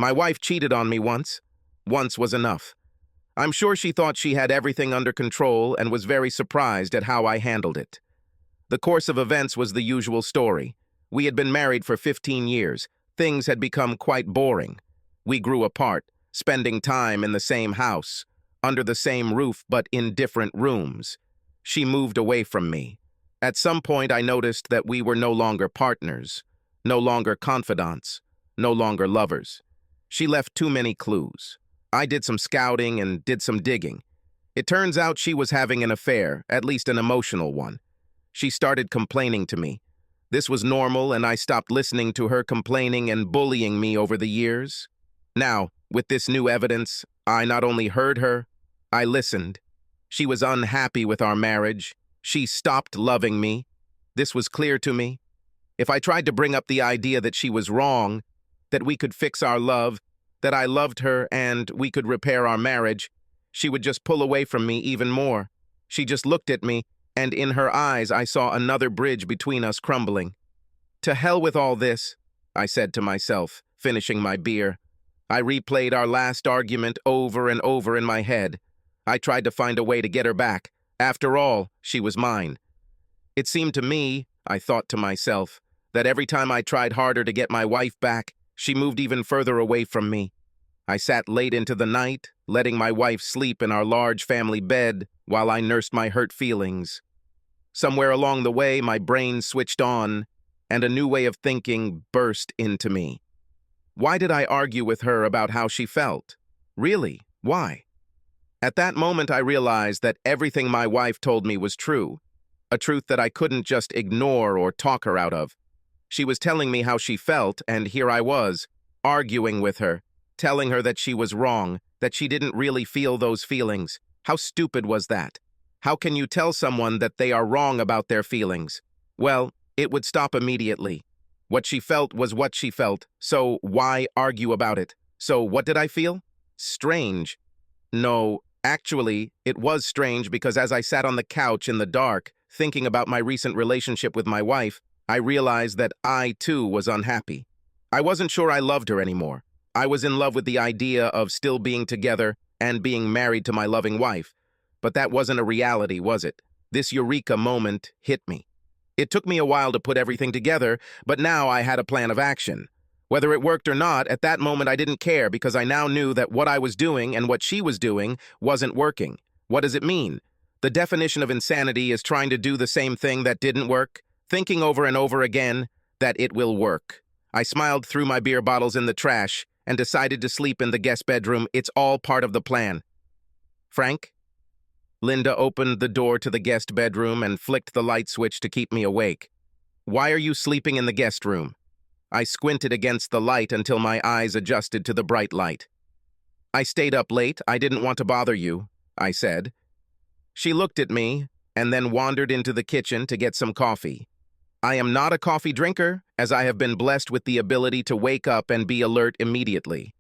My wife cheated on me once. Once was enough. I'm sure she thought she had everything under control and was very surprised at how I handled it. The course of events was the usual story. We had been married for 15 years. Things had become quite boring. We grew apart, spending time in the same house, under the same roof but in different rooms. She moved away from me. At some point I noticed that we were no longer partners, no longer confidants, no longer lovers. She left too many clues. I did some scouting and did some digging. It turns out she was having an affair, at least an emotional one. She started complaining to me. This was normal, and I stopped listening to her complaining and bullying me over the years. Now, with this new evidence, I not only heard her, I listened. She was unhappy with our marriage. She stopped loving me. This was clear to me. If I tried to bring up the idea that she was wrong, that we could fix our love, that I loved her and we could repair our marriage, she would just pull away from me even more. She just looked at me, and in her eyes I saw another bridge between us crumbling. To hell with all this, I said to myself, finishing my beer. I replayed our last argument over and over in my head. I tried to find a way to get her back. After all, she was mine. It seemed to me, I thought to myself, that every time I tried harder to get my wife back, she moved even further away from me. I sat late into the night, letting my wife sleep in our large family bed while I nursed my hurt feelings. Somewhere along the way, my brain switched on, and a new way of thinking burst into me. Why did I argue with her about how she felt? Really, why? At that moment, I realized that everything my wife told me was true, a truth that I couldn't just ignore or talk her out of. She was telling me how she felt, and here I was, arguing with her, telling her that she was wrong, that she didn't really feel those feelings. How stupid was that? How can you tell someone that they are wrong about their feelings? Well, it would stop immediately. What she felt was what she felt, so why argue about it? So what did I feel? Strange. No, actually, it was strange because as I sat on the couch in the dark, thinking about my recent relationship with my wife, I realized that I, too, was unhappy. I wasn't sure I loved her anymore. I was in love with the idea of still being together and being married to my loving wife. But that wasn't a reality, was it? This eureka moment hit me. It took me a while to put everything together, but now I had a plan of action. Whether it worked or not, at that moment I didn't care because I now knew that what I was doing and what she was doing wasn't working. What does it mean? The definition of insanity is trying to do the same thing that didn't work, thinking over and over again that it will work. I smiled through my beer bottles in the trash and decided to sleep in the guest bedroom. It's all part of the plan. Frank? Linda opened the door to the guest bedroom and flicked the light switch to keep me awake. Why are you sleeping in the guest room? I squinted against the light until my eyes adjusted to the bright light. I stayed up late. I didn't want to bother you, I said. She looked at me and then wandered into the kitchen to get some coffee. I am not a coffee drinker, as I have been blessed with the ability to wake up and be alert immediately.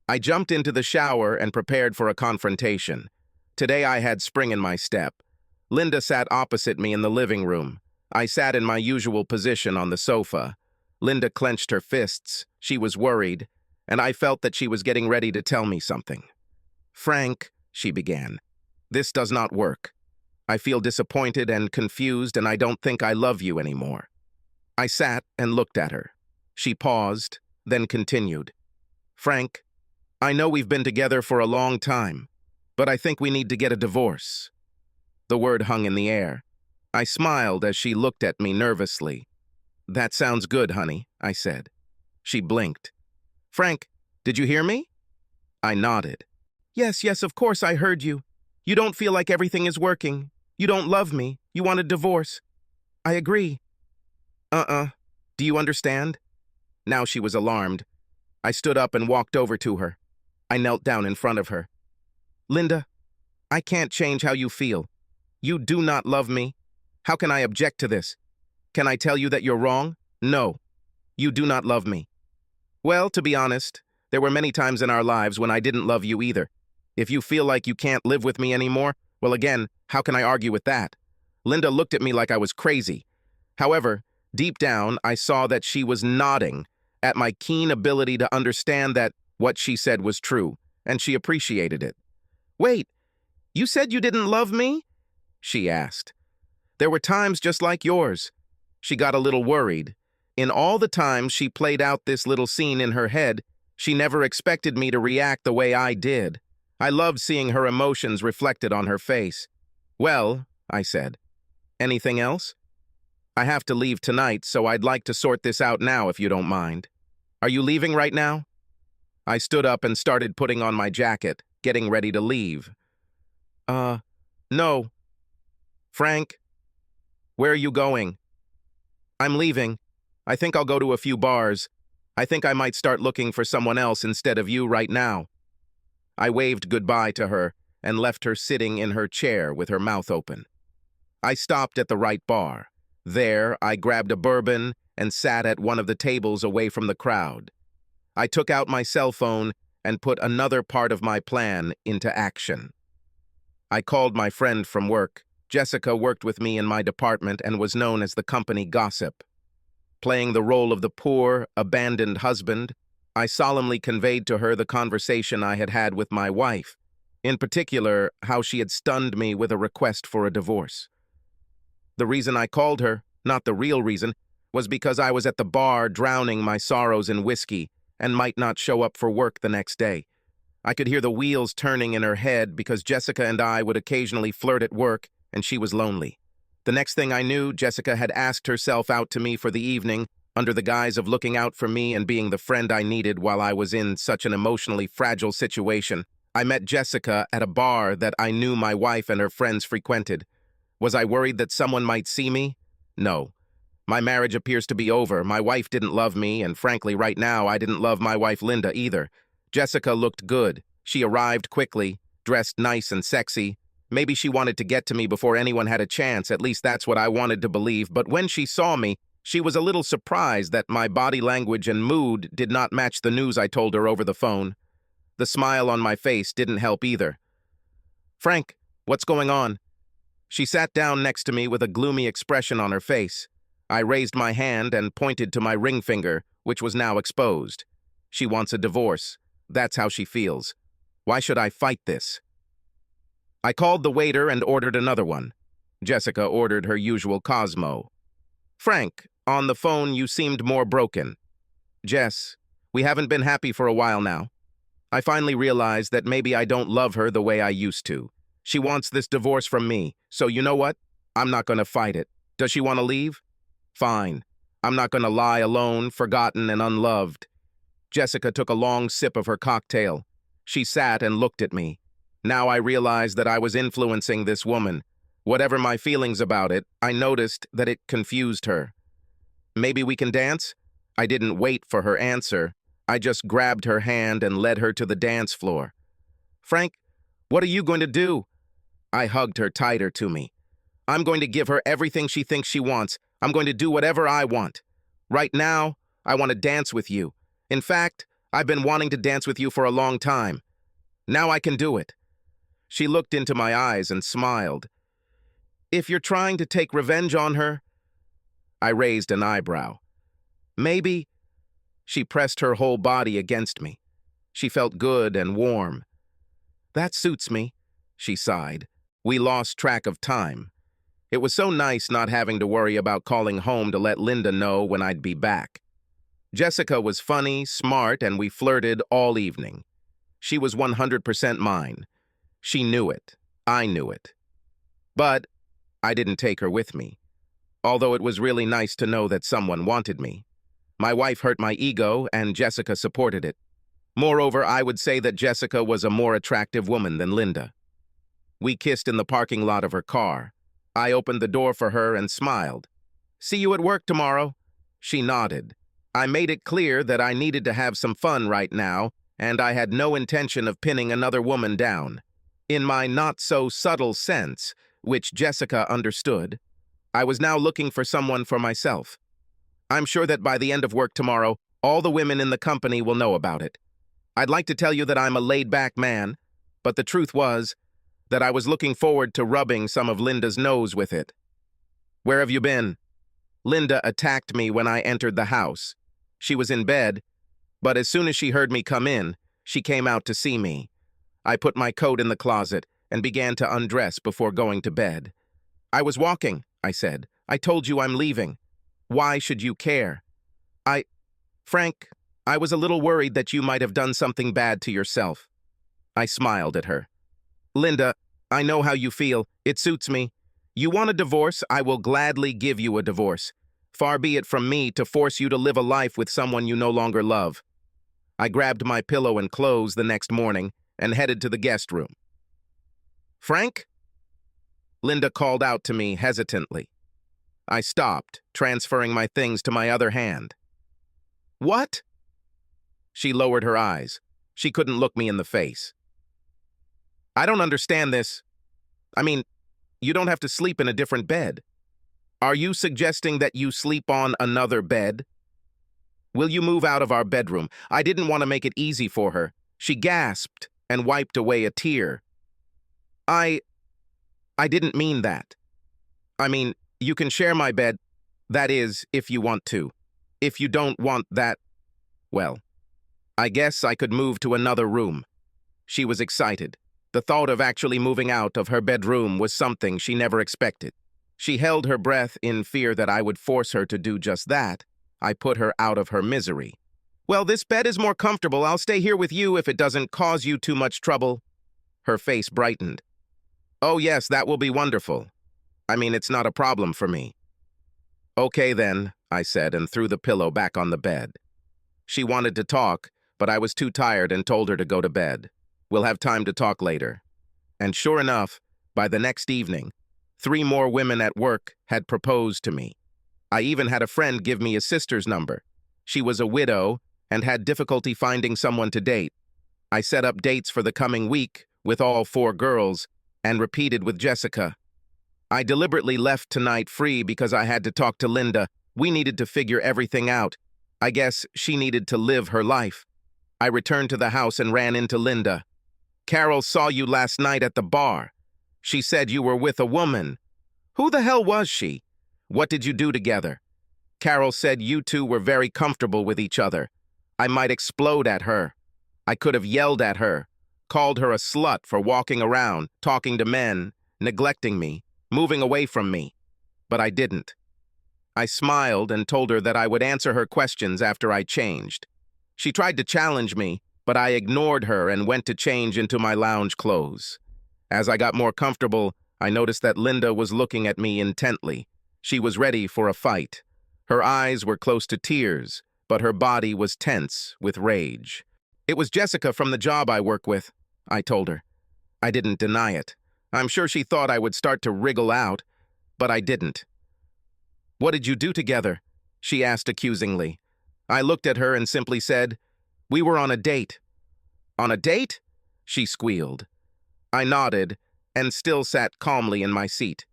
I jumped into the shower and prepared for a confrontation. Today I had spring in my step. Linda sat opposite me in the living room. I sat in my usual position on the sofa. Linda clenched her fists. She was worried, and I felt that she was getting ready to tell me something. Frank, she began, this does not work. I feel disappointed and confused, and I don't think I love you anymore. I sat and looked at her. She paused, then continued. Frank, I know we've been together for a long time, but I think we need to get a divorce. The word hung in the air. I smiled as she looked at me nervously. That sounds good, honey, I said. She blinked. Frank, did you hear me? I nodded. Yes, of course I heard you. You don't feel like everything is working. You don't love me. You want a divorce. I agree. Do you understand? Now she was alarmed. I stood up and walked over to her. I knelt down in front of her. Linda, I can't change how you feel. You do not love me. How can I object to this? Can I tell you that you're wrong? No. You do not love me. Well, to be honest, there were many times in our lives when I didn't love you either. If you feel like you can't live with me anymore, well, again, how can I argue with that? Linda looked at me like I was crazy. However, deep down, I saw that she was nodding at my keen ability to understand that What she said was true, and she appreciated it. "Wait, you said you didn't love me?" she asked. "There were times just like yours." She got a little worried. In all the times she played out this little scene in her head, she never expected me to react the way I did. I loved seeing her emotions reflected on her face. "Well," I said. "Anything else?" "I have to leave tonight, so I'd like to sort this out now if you don't mind." "Are you leaving right now?" I stood up and started putting on my jacket, getting ready to leave. No. "Frank, where are you going?" "I'm leaving. I think I'll go to a few bars. I think I might start looking for someone else instead of you right now." I waved goodbye to her and left her sitting in her chair with her mouth open. I stopped at the right bar. There, I grabbed a bourbon and sat at one of the tables away from the crowd. I took out my cell phone and put another part of my plan into action. I called my friend from work. Jessica worked with me in my department and was known as the company gossip. Playing the role of the poor, abandoned husband, I solemnly conveyed to her the conversation I had had with my wife, in particular, how she had stunned me with a request for a divorce. The reason I called her, not the real reason, was because I was at the bar drowning my sorrows in whiskey and might not show up for work the next day. I could hear the wheels turning in her head because Jessica and I would occasionally flirt at work, and she was lonely. The next thing I knew, Jessica had asked herself out to me for the evening, under the guise of looking out for me and being the friend I needed while I was in such an emotionally fragile situation. I met Jessica at a bar that I knew my wife and her friends frequented. Was I worried that someone might see me? No. My marriage appears to be over. My wife didn't love me, and frankly, right now, I didn't love my wife Linda either. Jessica looked good. She arrived quickly, dressed nice and sexy. Maybe she wanted to get to me before anyone had a chance, at least that's what I wanted to believe, but when she saw me, she was a little surprised that my body language and mood did not match the news I told her over the phone. The smile on my face didn't help either. "Frank, what's going on?" She sat down next to me with a gloomy expression on her face. I raised my hand and pointed to my ring finger, which was now exposed. She wants a divorce. That's how she feels. Why should I fight this? I called the waiter and ordered another one. Jessica ordered her usual Cosmo. "Frank, on the phone you seemed more broken." "Jess, we haven't been happy for a while now. I finally realized that maybe I don't love her the way I used to. She wants this divorce from me, so you know what? I'm not going to fight it. Does she want to leave? Fine. I'm not going to lie alone, forgotten, and unloved." Jessica took a long sip of her cocktail. She sat and looked at me. Now I realized that I was influencing this woman. Whatever my feelings about it, I noticed that it confused her. "Maybe we can dance?" I didn't wait for her answer. I just grabbed her hand and led her to the dance floor. "Frank, what are you going to do?" I hugged her tighter to me. "I'm going to give her everything she thinks she wants. I'm going to do whatever I want. Right now, I want to dance with you. In fact, I've been wanting to dance with you for a long time. Now I can do it." She looked into my eyes and smiled. "If you're trying to take revenge on her?" I raised an eyebrow. "Maybe." She pressed her whole body against me. She felt good and warm. "That suits me," she sighed. We lost track of time. It was so nice not having to worry about calling home to let Linda know when I'd be back. Jessica was funny, smart, and we flirted all evening. She was 100% mine. She knew it. I knew it. But I didn't take her with me, although it was really nice to know that someone wanted me. My wife hurt my ego, and Jessica supported it. Moreover, I would say that Jessica was a more attractive woman than Linda. We kissed in the parking lot of her car. I opened the door for her and smiled. "See you at work tomorrow." She nodded. I made it clear that I needed to have some fun right now, and I had no intention of pinning another woman down. In my not-so-subtle sense, which Jessica understood, I was now looking for someone for myself. I'm sure that by the end of work tomorrow, all the women in the company will know about it. I'd like to tell you that I'm a laid-back man, but the truth was that I was looking forward to rubbing some of Linda's nose with it. "Where have you been?" Linda attacked me when I entered the house. She was in bed, but as soon as she heard me come in, She came out to see me. I put my coat in the closet and began to undress before going to bed. "I was walking," I said. "I told you I'm leaving. Why should you care?" Frank, I was a little worried that you might have done something bad to yourself." I smiled at her. "Linda, I know how you feel. It suits me. You want a divorce? I will gladly give you a divorce. Far be it from me to force you to live a life with someone you no longer love." I grabbed my pillow and clothes the next morning and headed to the guest room. "Frank?" Linda called out to me hesitantly. I stopped, transferring my things to my other hand. "What?" She lowered her eyes. She couldn't look me in the face. "I don't understand this. I mean, you don't have to sleep in a different bed. Are you suggesting that you sleep on another bed? Will you move out of our bedroom?" I didn't want to make it easy for her. She gasped and wiped away a tear. I didn't mean that. I mean, you can share my bed. That is, if you want to. If you don't want that, well, I guess I could move to another room." She was excited. The thought of actually moving out of her bedroom was something she never expected. She held her breath in fear that I would force her to do just that. I put her out of her misery. "Well, this bed is more comfortable. I'll stay here with you if it doesn't cause you too much trouble." Her face brightened. "Oh yes, that will be wonderful. I mean, it's not a problem for me." "Okay then," I said, and threw the pillow back on the bed. She wanted to talk, but I was too tired and told her to go to bed. "We'll have time to talk later." And sure enough, by the next evening, 3 more women at work had proposed to me. I even had a friend give me his sister's number. She was a widow and had difficulty finding someone to date. I set up dates for the coming week with all 4 girls and repeated with Jessica. I deliberately left tonight free because I had to talk to Linda. We needed to figure everything out. I guess she needed to live her life. I returned to the house and ran into Linda. "Carol saw you last night at the bar. She said you were with a woman. Who the hell was she? What did you do together?" "Carol said you two were very comfortable with each other. I might explode at her. I could have yelled at her, called her a slut for walking around, talking to men, neglecting me, moving away from me. But I didn't." I smiled and told her that I would answer her questions after I changed. She tried to challenge me, but I ignored her and went to change into my lounge clothes. As I got more comfortable, I noticed that Linda was looking at me intently. She was ready for a fight. Her eyes were close to tears, but her body was tense with rage. "It was Jessica from the job I work with," I told her. I didn't deny it. I'm sure she thought I would start to wriggle out, but I didn't. "What did you do together?" she asked accusingly. I looked at her and simply said, "We were on a date." "On a date?" she squealed. I nodded and still sat calmly in my seat.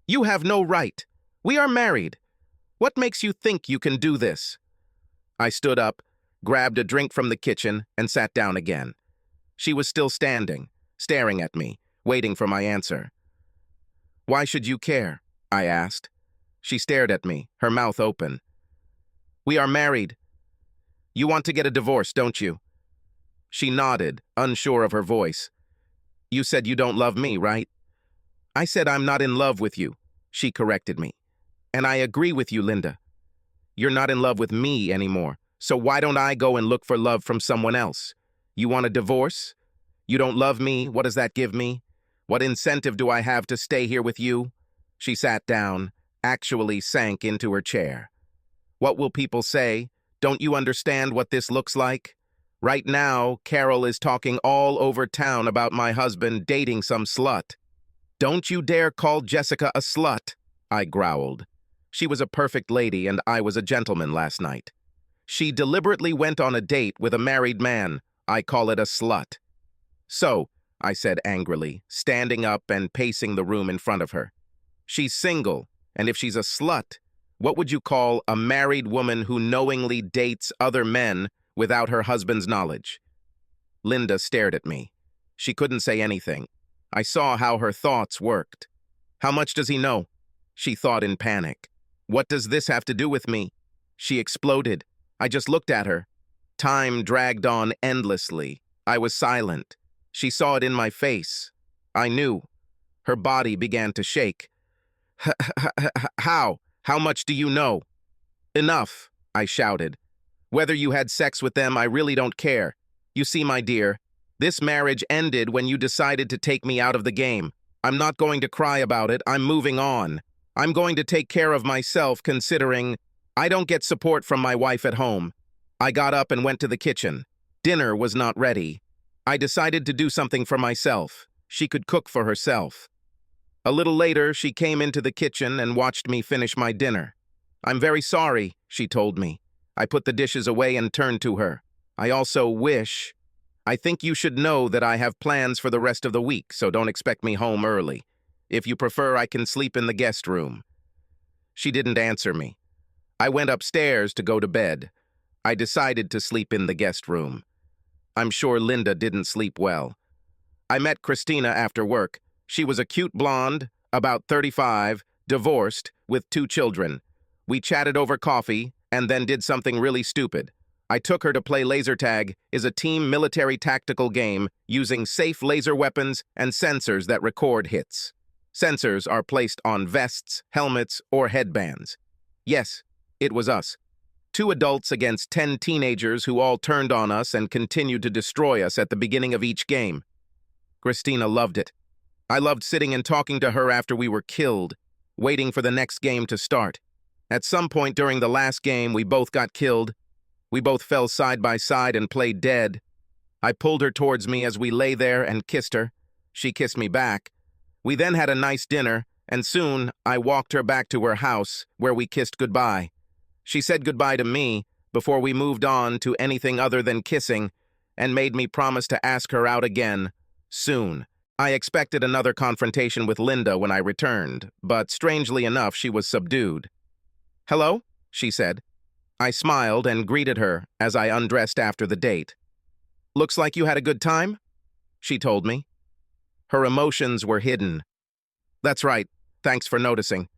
"You have no right. We are married. What makes you think you can do this?" I stood up, grabbed a drink from the kitchen, and sat down again. She was still standing, staring at me, waiting for my answer. "Why should you care?" I asked. She stared at me, her mouth open. "We are married. You want to get a divorce, don't you?" She nodded, unsure of her voice. "You said you don't love me, right?" "I said I'm not in love with you," she corrected me. "And I agree with you, Linda. You're not in love with me anymore, so why don't I go and look for love from someone else? You want a divorce? You don't love me, what does that give me? What incentive do I have to stay here with you?" She sat down, actually sank into her chair. "What will people say? Don't you understand what this looks like? Right now, Carol is talking all over town about my husband dating some slut." "Don't you dare call Jessica a slut," I growled. She was a perfect lady and I was a gentleman last night. She deliberately went on a date with a married man. I call it a slut. "So," I said angrily, standing up and pacing the room in front of her. "She's single, and if she's a slut, what would you call a married woman who knowingly dates other men without her husband's knowledge?" Linda stared at me. She couldn't say anything. I saw how her thoughts worked. "How much does he know?" she thought in panic. "What does this have to do with me?" She exploded. I just looked at her. Time dragged on endlessly. I was silent. She saw it in my face. I knew. Her body began to shake. How? How much do you know? Enough, I shouted. Whether you had sex with them, I really don't care. You see, my dear, this marriage ended when you decided to take me out of the game. I'm not going to cry about it. I'm moving on. I'm going to take care of myself, considering I don't get support from my wife at home. I got up and went to the kitchen. Dinner was not ready. I decided to do something for myself. She could cook for herself. A little later, she came into the kitchen and watched me finish my dinner. I'm very sorry, she told me. I put the dishes away and turned to her. I think you should know that I have plans for the rest of the week, so don't expect me home early. If you prefer, I can sleep in the guest room. She didn't answer me. I went upstairs to go to bed. I decided to sleep in the guest room. I'm sure Linda didn't sleep well. I met Christina after work. She was a cute blonde, about 35, divorced, with 2 children. We chatted over coffee and then did something really stupid. I took her to play laser tag, is a team military tactical game using safe laser weapons and sensors that record hits. Sensors are placed on vests, helmets, or headbands. Yes, it was us. 2 adults against 10 teenagers who all turned on us and continued to destroy us at the beginning of each game. Christina loved it. I loved sitting and talking to her after we were killed, waiting for the next game to start. At some point during the last game, we both got killed. We both fell side by side and played dead. I pulled her towards me as we lay there and kissed her. She kissed me back. We then had a nice dinner, and soon I walked her back to her house, where we kissed goodbye. She said goodbye to me before we moved on to anything other than kissing, and made me promise to ask her out again, soon. I expected another confrontation with Linda when I returned, but strangely enough, she was subdued. "Hello?" she said. I smiled and greeted her as I undressed after the date. "Looks like you had a good time?" she told me. Her emotions were hidden. "That's right. Thanks for noticing.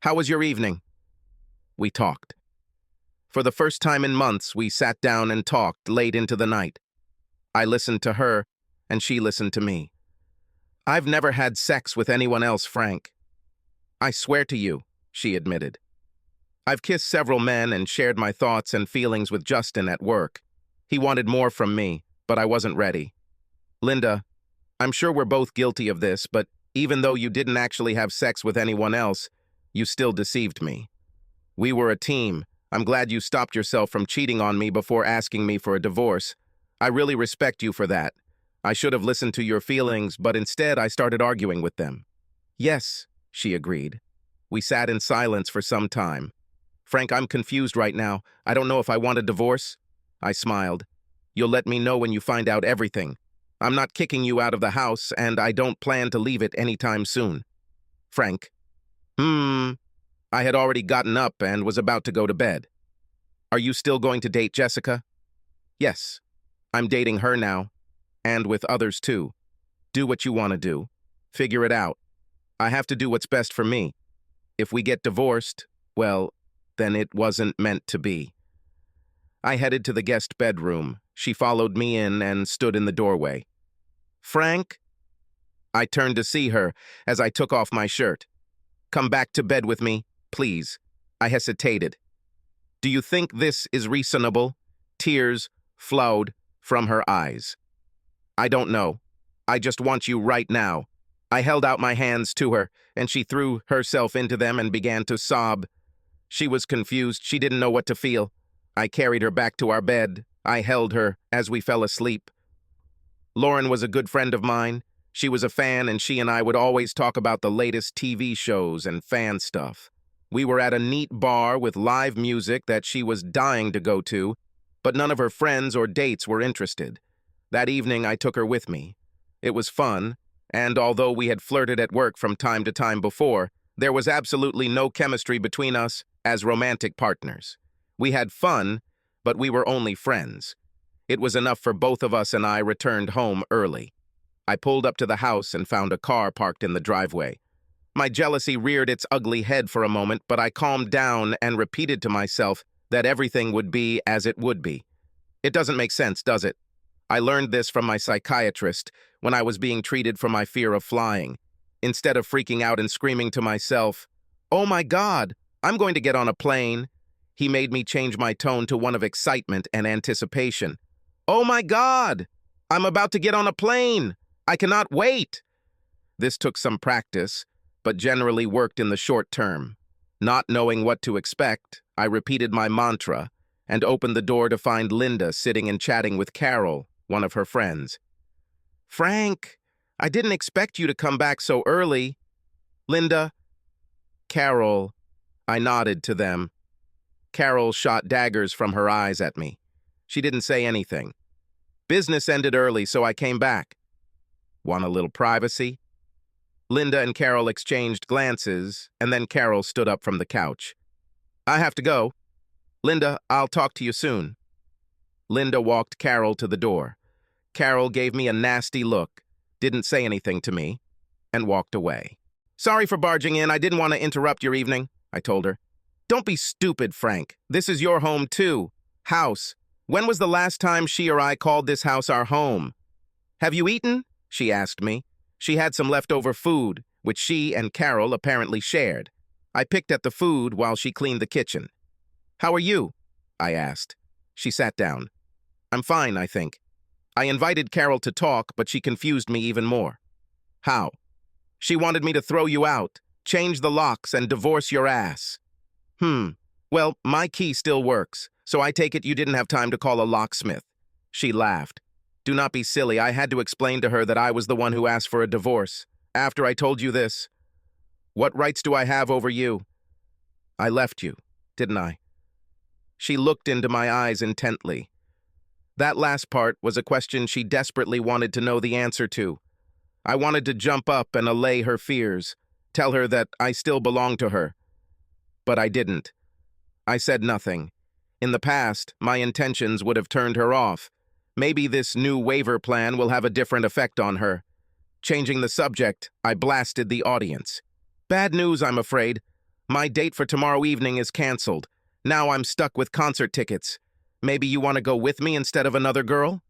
How was your evening?" We talked. For the first time in months, we sat down and talked late into the night. I listened to her, and she listened to me. "I've never had sex with anyone else, Frank." "I swear to you," she admitted. "I've kissed several men and shared my thoughts and feelings with Justin at work. He wanted more from me, but I wasn't ready. Linda, I'm sure we're both guilty of this, but even though you didn't actually have sex with anyone else, you still deceived me. We were a team. I'm glad you stopped yourself from cheating on me before asking me for a divorce. I really respect you for that. I should have listened to your feelings, but instead I started arguing with them." "Yes," she agreed. We sat in silence for some time. "Frank, I'm confused right now. I don't know if I want a divorce." I smiled. "You'll let me know when you find out everything. I'm not kicking you out of the house, and I don't plan to leave it anytime soon." "Frank." I had already gotten up and was about to go to bed. "Are you still going to date Jessica?" "Yes. I'm dating her now, and with others too. Do what you want to do. Figure it out. I have to do what's best for me. If we get divorced, well, then it wasn't meant to be." I headed to the guest bedroom. She followed me in and stood in the doorway. "Frank?" I turned to see her as I took off my shirt. "Come back to bed with me, please." I hesitated. "Do you think this is reasonable?" Tears flowed from her eyes. "I don't know. I just want you right now." I held out my hands to her, and she threw herself into them and began to sob. She was confused. She didn't know what to feel. I carried her back to our bed. I held her as we fell asleep. Lauren was a good friend of mine. She was a fan, and she and I would always talk about the latest TV shows and fan stuff. We were at a neat bar with live music that she was dying to go to, but none of her friends or dates were interested. That evening, I took her with me. It was fun, and although we had flirted at work from time to time before, there was absolutely no chemistry between us as romantic partners. We had fun, but we were only friends. It was enough for both of us, and I returned home early. I pulled up to the house and found a car parked in the driveway. My jealousy reared its ugly head for a moment, but I calmed down and repeated to myself that everything would be as it would be. It doesn't make sense, does it? I learned this from my psychiatrist when I was being treated for my fear of flying. Instead of freaking out and screaming to myself, "Oh my God, I'm going to get on a plane," he made me change my tone to one of excitement and anticipation. "Oh my God, I'm about to get on a plane. I cannot wait." This took some practice, but generally worked in the short term. Not knowing what to expect, I repeated my mantra and opened the door to find Linda sitting and chatting with Carol, one of her friends. "Frank, I didn't expect you to come back so early." "Linda?" "Carol." I nodded to them. Carol shot daggers from her eyes at me. She didn't say anything. "Business ended early, so I came back." "Want a little privacy?" Linda and Carol exchanged glances, and then Carol stood up from the couch. "I have to go. Linda, I'll talk to you soon." Linda walked Carol to the door. Carol gave me a nasty look, didn't say anything to me, and walked away. "Sorry for barging in. I didn't want to interrupt your evening," I told her. "Don't be stupid, Frank. This is your home, too. House. When was the last time she or I called this house our home?" "Have you eaten?" she asked me. She had some leftover food, which she and Carol apparently shared. I picked at the food while she cleaned the kitchen. "How are you?" I asked. She sat down. "I'm fine, I think." I invited Carol to talk, but she confused me even more. "How?" "She wanted me to throw you out, change the locks, and divorce your ass." Well, my key still works, so I take it you didn't have time to call a locksmith." She laughed. "Do not be silly. I had to explain to her that I was the one who asked for a divorce. After I told you this, what rights do I have over you? I left you, didn't I?" She looked into my eyes intently. That last part was a question she desperately wanted to know the answer to. I wanted to jump up and allay her fears, tell her that I still belonged to her. But I didn't. I said nothing. In the past, my intentions would have turned her off. Maybe this new waiver plan will have a different effect on her. Changing the subject, I blasted the audience. "Bad news, I'm afraid. My date for tomorrow evening is canceled. Now I'm stuck with concert tickets. Maybe you want to go with me instead of another girl?"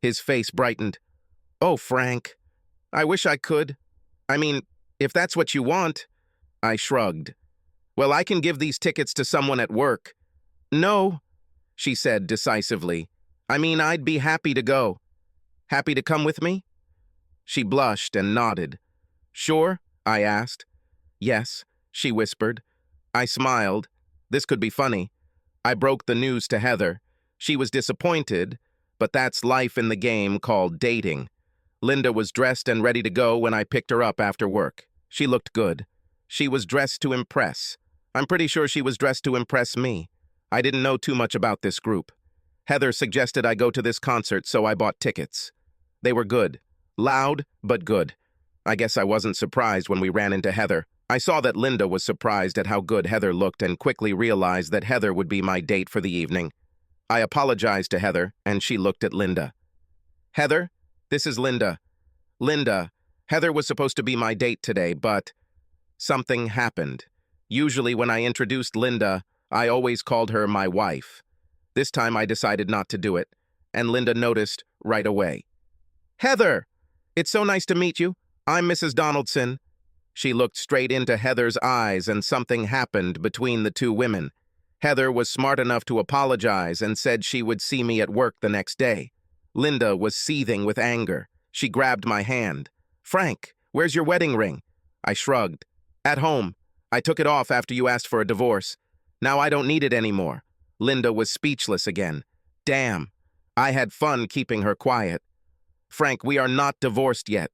His face brightened. "Oh, Frank. I wish I could. I mean, if that's what you want." I shrugged. "Well, I can give these tickets to someone at work." "No," she said decisively. "I mean, I'd be happy to go." "Happy to come with me?" She blushed and nodded. "Sure?" I asked. "Yes," she whispered. I smiled. This could be funny. I broke the news to Heather. She was disappointed, but that's life in the game called dating. Linda was dressed and ready to go when I picked her up after work. She looked good. She was dressed to impress. I'm pretty sure she was dressed to impress me. I didn't know too much about this group. Heather suggested I go to this concert, so I bought tickets. They were good. Loud, but good. I guess I wasn't surprised when we ran into Heather. I saw that Linda was surprised at how good Heather looked and quickly realized that Heather would be my date for the evening. I apologized to Heather, and she looked at Linda. "Heather, this is Linda." "Linda, Heather was supposed to be my date today, but..." Something happened. Usually when I introduced Linda, I always called her my wife. This time I decided not to do it, and Linda noticed right away. "Heather! It's so nice to meet you. I'm Mrs. Donaldson." She looked straight into Heather's eyes, and something happened between the two women. Heather was smart enough to apologize and said she would see me at work the next day. Linda was seething with anger. She grabbed my hand. "Frank, where's your wedding ring?" I shrugged. "At home. I took it off after you asked for a divorce. Now I don't need it anymore." Linda was speechless again. Damn. I had fun keeping her quiet. "Frank, we are not divorced yet."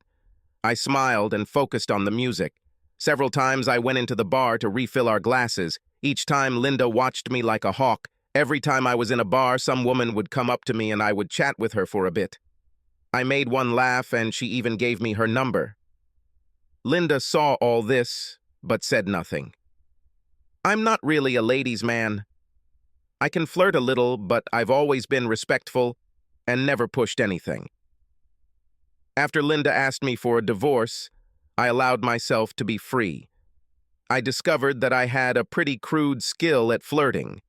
I smiled and focused on the music. Several times I went into the bar to refill our glasses. Each time Linda watched me like a hawk. Every time I was in a bar, some woman would come up to me and I would chat with her for a bit. I made one laugh and she even gave me her number. Linda saw all this, but said nothing. I'm not really a ladies' man. I can flirt a little, but I've always been respectful and never pushed anything. After Linda asked me for a divorce, I allowed myself to be free. I discovered that I had a pretty crude skill at flirting,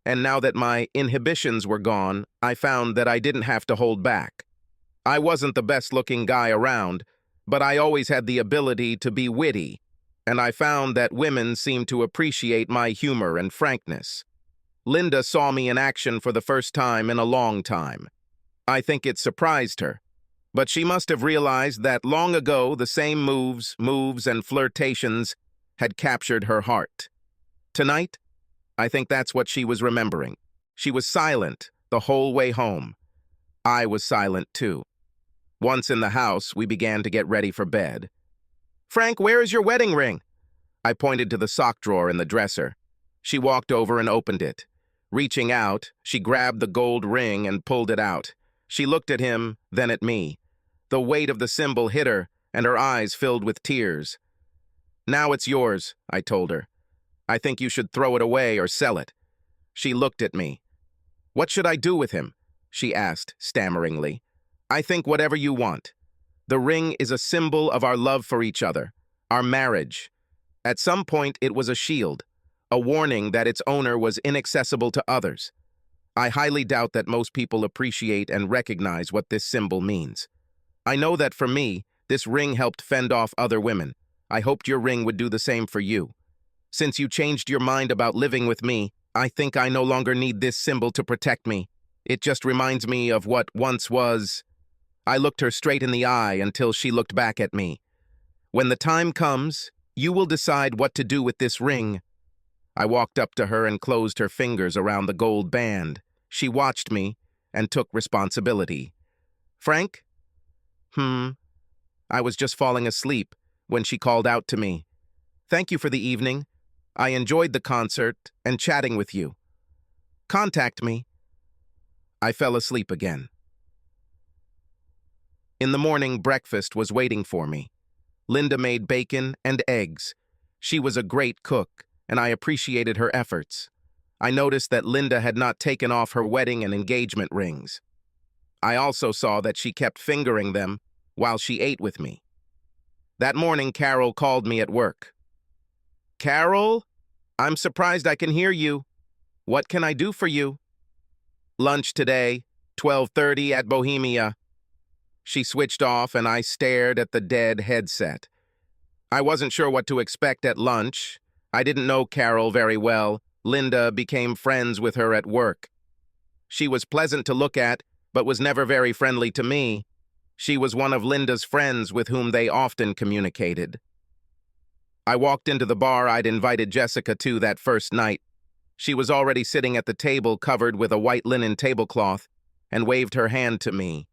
and now that my inhibitions were gone, I found that I didn't have to hold back. I wasn't the best-looking guy around, but I always had the ability to be witty, and I found that women seemed to appreciate my humor and frankness. Linda saw me in action for the first time in a long time. I think it surprised her, but she must have realized that long ago the same moves, and flirtations had captured her heart. Tonight, I think that's what she was remembering. She was silent the whole way home. I was silent too. Once in the house, we began to get ready for bed. "Frank, where is your wedding ring?" I pointed to the sock drawer in the dresser. She walked over and opened it. Reaching out, she grabbed the gold ring and pulled it out. She looked at him, then at me. The weight of the symbol hit her, and her eyes filled with tears. "Now it's yours," I told her. "I think you should throw it away or sell it." She looked at me. "What should I do with him?" she asked, stammeringly. "I think whatever you want. The ring is a symbol of our love for each other, our marriage. At some point, it was a shield, a warning that its owner was inaccessible to others. I highly doubt that most people appreciate and recognize what this symbol means. I know that for me, this ring helped fend off other women. I hoped your ring would do the same for you. Since you changed your mind about living with me, I think I no longer need this symbol to protect me. It just reminds me of what once was." I looked her straight in the eye until she looked back at me. "When the time comes, you will decide what to do with this ring." I walked up to her and closed her fingers around the gold band. She watched me and took responsibility. "Frank?" I was just falling asleep when she called out to me. "Thank you for the evening. I enjoyed the concert and chatting with you. Contact me." I fell asleep again. In the morning, breakfast was waiting for me. Linda made bacon and eggs. She was a great cook, and I appreciated her efforts. I noticed that Linda had not taken off her wedding and engagement rings. I also saw that she kept fingering them while she ate with me. That morning, Carol called me at work. "Carol, I'm surprised I can hear you. What can I do for you?" "Lunch today, 12:30 at Bohemia." She switched off and I stared at the dead headset. I wasn't sure what to expect at lunch. I didn't know Carol very well. Linda became friends with her at work. She was pleasant to look at, but was never very friendly to me. She was one of Linda's friends with whom they often communicated. I walked into the bar I'd invited Jessica to that first night. She was already sitting at the table covered with a white linen tablecloth and waved her hand to me.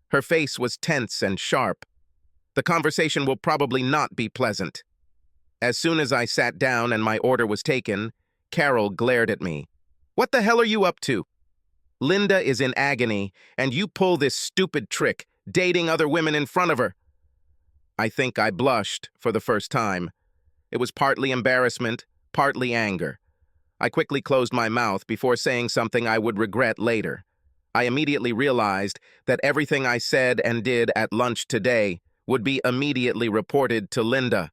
Her face was tense and sharp. The conversation will probably not be pleasant. As soon as I sat down and my order was taken, Carol glared at me. "What the hell are you up to? Linda is in agony, and you pull this stupid trick, dating other women in front of her." I think I blushed for the first time. It was partly embarrassment, partly anger. I quickly closed my mouth before saying something I would regret later. I immediately realized that everything I said and did at lunch today would be immediately reported to Linda.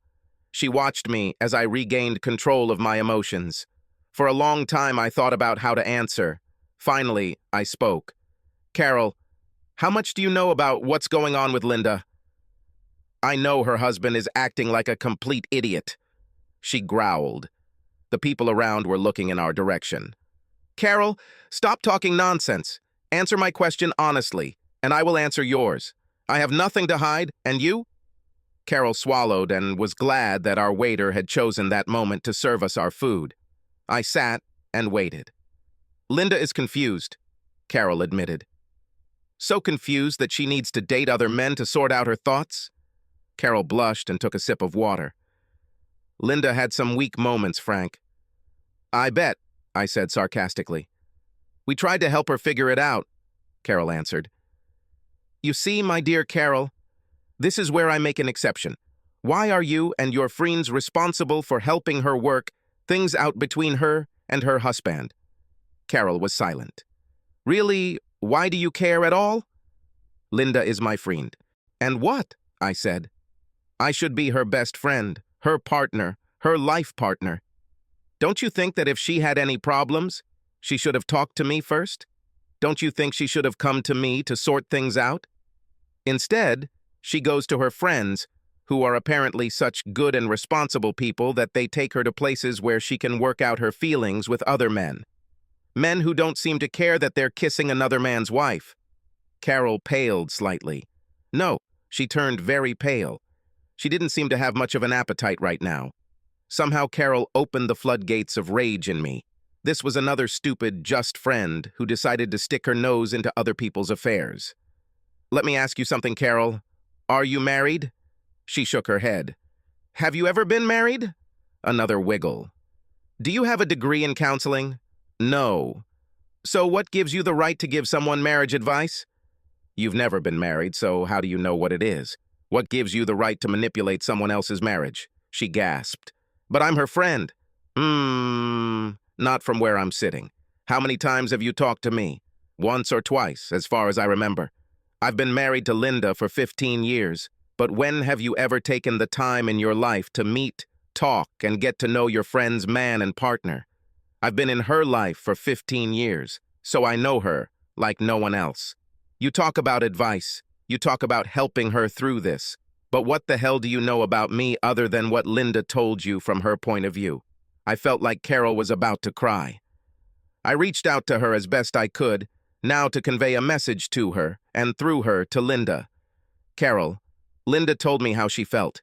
She watched me as I regained control of my emotions. For a long time, I thought about how to answer. Finally, I spoke. "Carol, how much do you know about what's going on with Linda?" "I know her husband is acting like a complete idiot." She growled. The people around were looking in our direction. "Carol, stop talking nonsense. Answer my question honestly, and I will answer yours. I have nothing to hide, and you?" Carol swallowed and was glad that our waiter had chosen that moment to serve us our food. I sat and waited. "Linda is confused," Carol admitted. "So confused that she needs to date other men to sort out her thoughts?" Carol blushed and took a sip of water. "Linda had some weak moments, Frank." "I bet," I said sarcastically. "We tried to help her figure it out," Carol answered. "You see, my dear Carol, this is where I make an exception. Why are you and your friends responsible for helping her work things out between her and her husband?" Carol was silent. "Really, why do you care at all?" "Linda is my friend." "And what?" I said. "I should be her best friend, her partner, her life partner. Don't you think that if she had any problems, She should have talked to me first? Don't you think she should have come to me to sort things out? Instead, she goes to her friends, who are apparently such good and responsible people that they take her to places where she can work out her feelings with other men. Men who don't seem to care that they're kissing another man's wife. Carol paled slightly. No, she turned very pale. She didn't seem to have much of an appetite right now. Somehow Carol opened the floodgates of rage in me. This was another stupid, just friend who decided to stick her nose into other people's affairs. Let me ask you something, Carol. Are you married? She shook her head. Have you ever been married? Another wiggle. Do you have a degree in counseling? No. So what gives you the right to give someone marriage advice? You've never been married, so how do you know what it is? What gives you the right to manipulate someone else's marriage? She gasped. But I'm her friend. Not from where I'm sitting. How many times have you talked to me? Once or twice, as far as I remember. I've been married to Linda for 15 years, but when have you ever taken the time in your life to meet, talk, and get to know your friend's man and partner? I've been in her life for 15 years, so I know her like no one else. You talk about advice. You talk about helping her through this. But what the hell do you know about me other than what Linda told you from her point of view? I felt like Carol was about to cry. I reached out to her as best I could, now to convey a message to her, and through her to Linda. Carol, Linda told me how she felt.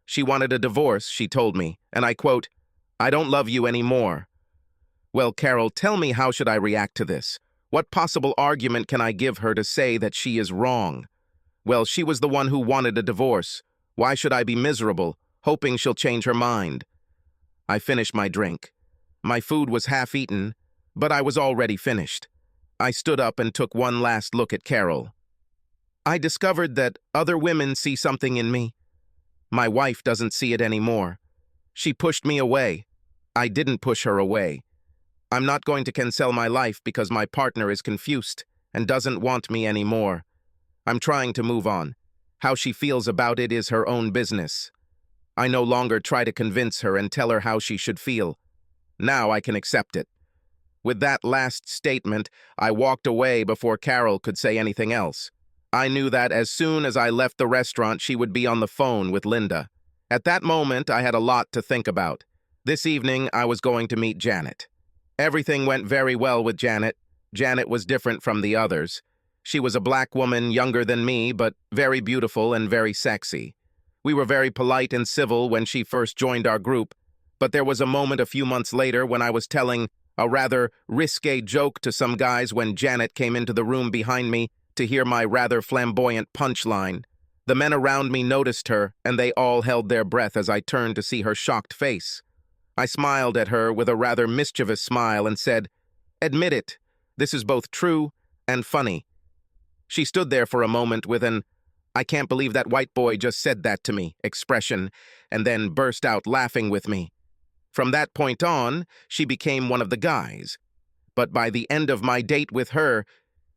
She wanted a divorce, she told me, and I quote, I don't love you anymore. Well, Carol, tell me, how should I react to this? What possible argument can I give her to say that she is wrong? Well, she was the one who wanted a divorce. Why should I be miserable, hoping she'll change her mind? I finished my drink. My food was half eaten, but I was already finished. I stood up and took one last look at Carol. I discovered that other women see something in me. My wife doesn't see it anymore. She pushed me away. I didn't push her away. I'm not going to cancel my life because my partner is confused and doesn't want me anymore. I'm trying to move on. How she feels about it is her own business. I no longer try to convince her and tell her how she should feel. Now I can accept it. With that last statement, I walked away before Carol could say anything else. I knew that as soon as I left the restaurant, she would be on the phone with Linda. At that moment, I had a lot to think about. This evening, I was going to meet Janet. Everything went very well with Janet. Janet was different from the others. She was a black woman, younger than me, but very beautiful and very sexy. We were very polite and civil when she first joined our group, but there was a moment a few months later when I was telling a rather risque joke to some guys when Janet came into the room behind me to hear my rather flamboyant punchline. The men around me noticed her, and they all held their breath as I turned to see her shocked face. I smiled at her with a rather mischievous smile and said, Admit it, this is both true and funny. She stood there for a moment with an, I can't believe that white boy just said that to me expression, and then burst out laughing with me. From that point on, she became one of the guys. But by the end of my date with her,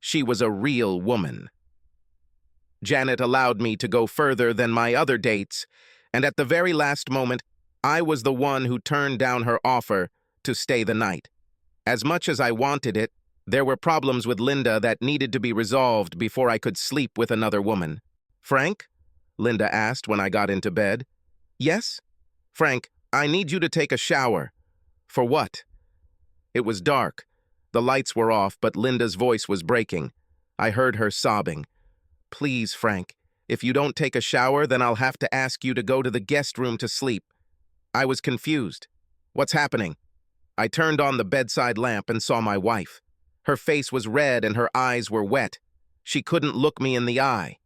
she was a real woman. Janet allowed me to go further than my other dates, and at the very last moment, I was the one who turned down her offer to stay the night. As much as I wanted it, there were problems with Linda that needed to be resolved before I could sleep with another woman. Frank? Linda asked when I got into bed. Yes? Frank, I need you to take a shower. For what? It was dark. The lights were off, but Linda's voice was breaking. I heard her sobbing. Please, Frank, if you don't take a shower, then I'll have to ask you to go to the guest room to sleep. I was confused. What's happening? I turned on the bedside lamp and saw my wife. Her face was red and her eyes were wet. She couldn't look me in the eye.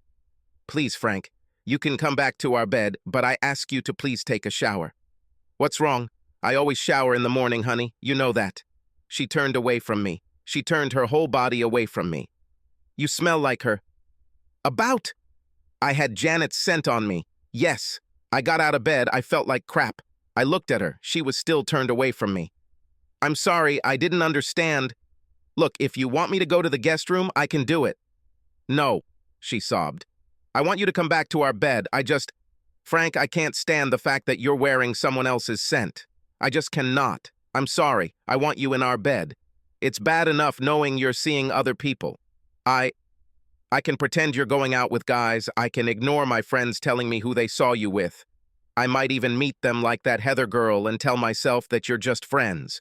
Please, Frank, you can come back to our bed, but I ask you to please take a shower. What's wrong? I always shower in the morning, honey. You know that. She turned away from me. She turned her whole body away from me. You smell like her. About? I had Janet's scent on me. Yes. I got out of bed. I felt like crap. I looked at her. She was still turned away from me. I'm sorry. I didn't understand. Look, if you want me to go to the guest room, I can do it. No, she sobbed. I want you to come back to our bed. Frank, I can't stand the fact that you're wearing someone else's scent. I just cannot. I'm sorry. I want you in our bed. It's bad enough knowing you're seeing other people. I I can pretend you're going out with guys. I can ignore my friends telling me who they saw you with. I might even meet them like that Heather girl and tell myself that you're just friends.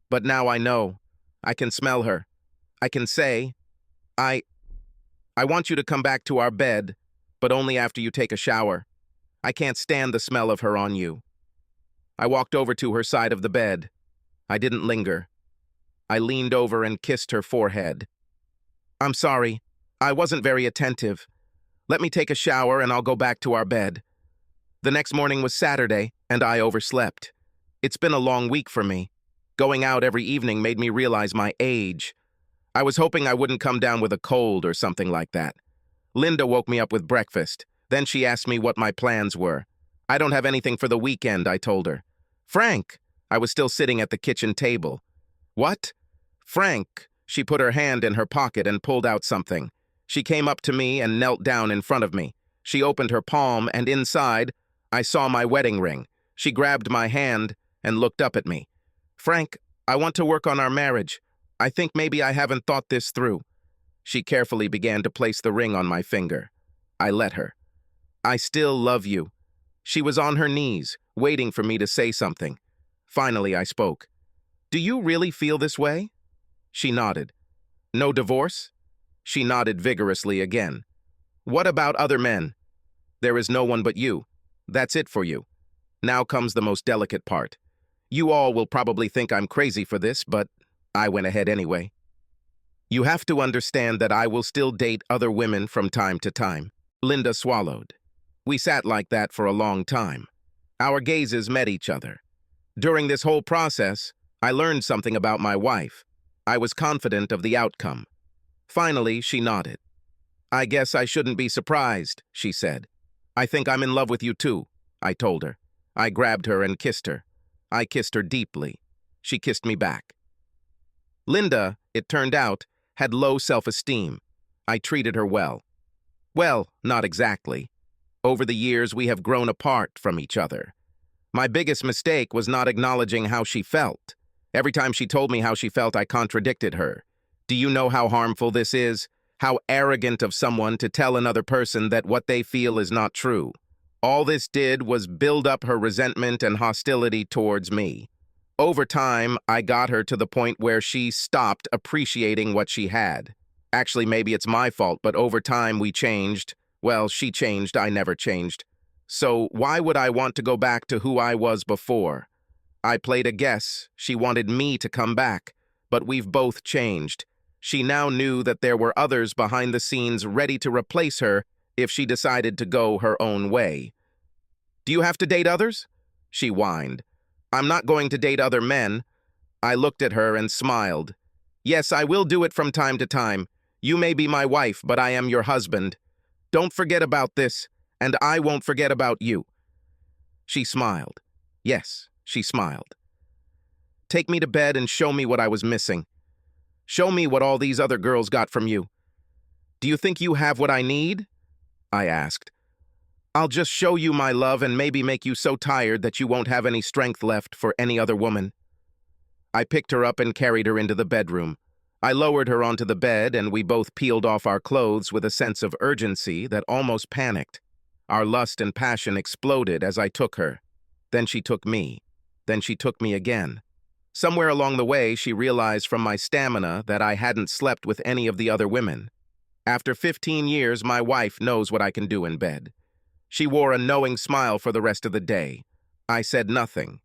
But now I know. I can smell her. I can say, I I want you to come back to our bed, but only after you take a shower. I can't stand the smell of her on you. I walked over to her side of the bed. I didn't linger. I leaned over and kissed her forehead. I'm sorry. I wasn't very attentive. Let me take a shower and I'll go back to our bed. The next morning was Saturday, and I overslept. It's been a long week for me. Going out every evening made me realize my age. I was hoping I wouldn't come down with a cold or something like that. Linda woke me up with breakfast. Then she asked me what my plans were. I don't have anything for the weekend, I told her. Frank! I was still sitting at the kitchen table. What? Frank! She put her hand in her pocket and pulled out something. She came up to me and knelt down in front of me. She opened her palm, and inside, I saw my wedding ring. She grabbed my hand and looked up at me. Frank, I want to work on our marriage. I think maybe I haven't thought this through. She carefully began to place the ring on my finger. I let her. I still love you. She was on her knees, waiting for me to say something. Finally, I spoke. Do you really feel this way? She nodded. No divorce? She nodded vigorously again. What about other men? There is no one but you. That's it for you. Now comes the most delicate part. You all will probably think I'm crazy for this, but I went ahead anyway. You have to understand that I will still date other women from time to time. Linda swallowed. We sat like that for a long time. Our gazes met each other. During this whole process, I learned something about my wife. I was confident of the outcome. Finally, she nodded. I guess I shouldn't be surprised, she said. I think I'm in love with you too, I told her. I grabbed her and kissed her. I kissed her deeply. She kissed me back. Linda, it turned out, had low self-esteem. I treated her well. Well, not exactly. Over the years, we have grown apart from each other. My biggest mistake was not acknowledging how she felt. Every time she told me how she felt, I contradicted her. Do you know how harmful this is? How arrogant of someone to tell another person that what they feel is not true. All this did was build up her resentment and hostility towards me. Over time, I got her to the point where she stopped appreciating what she had. Actually, maybe it's my fault, but over time we changed. Well, she changed, I never changed. So why would I want to go back to who I was before? I played a guess. She wanted me to come back, but we've both changed. She now knew that there were others behind the scenes ready to replace her if she decided to go her own way. Do you have to date others? She whined. I'm not going to date other men. I looked at her and smiled. Yes, I will do it from time to time. You may be my wife, but I am your husband. Don't forget about this, and I won't forget about you. She smiled. Yes, she smiled. Take me to bed and show me what I was missing. Show me what all these other girls got from you. Do you think you have what I need? I asked. I'll just show you my love and maybe make you so tired that you won't have any strength left for any other woman. I picked her up and carried her into the bedroom. I lowered her onto the bed and we both peeled off our clothes with a sense of urgency that almost panicked. Our lust and passion exploded as I took her. Then she took me. Then she took me again. Somewhere along the way, she realized from my stamina that I hadn't slept with any of the other women. After 15 years, my wife knows what I can do in bed. She wore a knowing smile for the rest of the day. I said nothing.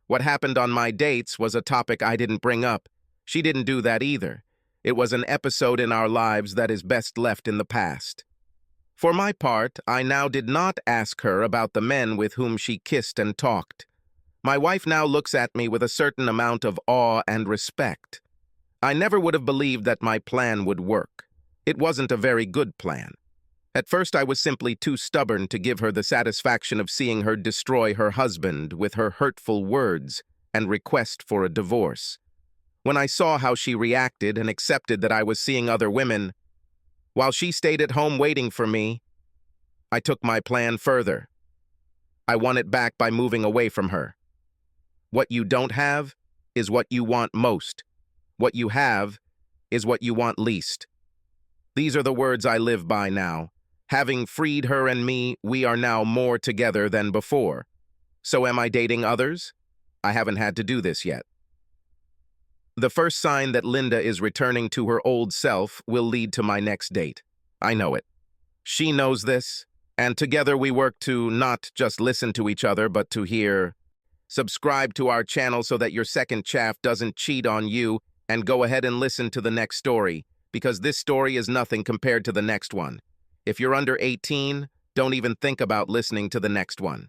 What happened on my dates was a topic I didn't bring up. She didn't do that either. It was an episode in our lives that is best left in the past. For my part, I now did not ask her about the men with whom she kissed and talked. My wife now looks at me with a certain amount of awe and respect. I never would have believed that my plan would work. It wasn't a very good plan. At first, I was simply too stubborn to give her the satisfaction of seeing her destroy her husband with her hurtful words and request for a divorce. When I saw how she reacted and accepted that I was seeing other women, while she stayed at home waiting for me, I took my plan further. I won it back by moving away from her. What you don't have is what you want most. What you have is what you want least. These are the words I live by now. Having freed her and me, we are now more together than before. So am I dating others? I haven't had to do this yet. The first sign that Linda is returning to her old self will lead to my next date. I know it. She knows this, and together we work to not just listen to each other, but to hear. Subscribe to our channel so that your second chaff doesn't cheat on you, and go ahead and listen to the next story, because this story is nothing compared to the next one. If you're under 18, don't even think about listening to the next one.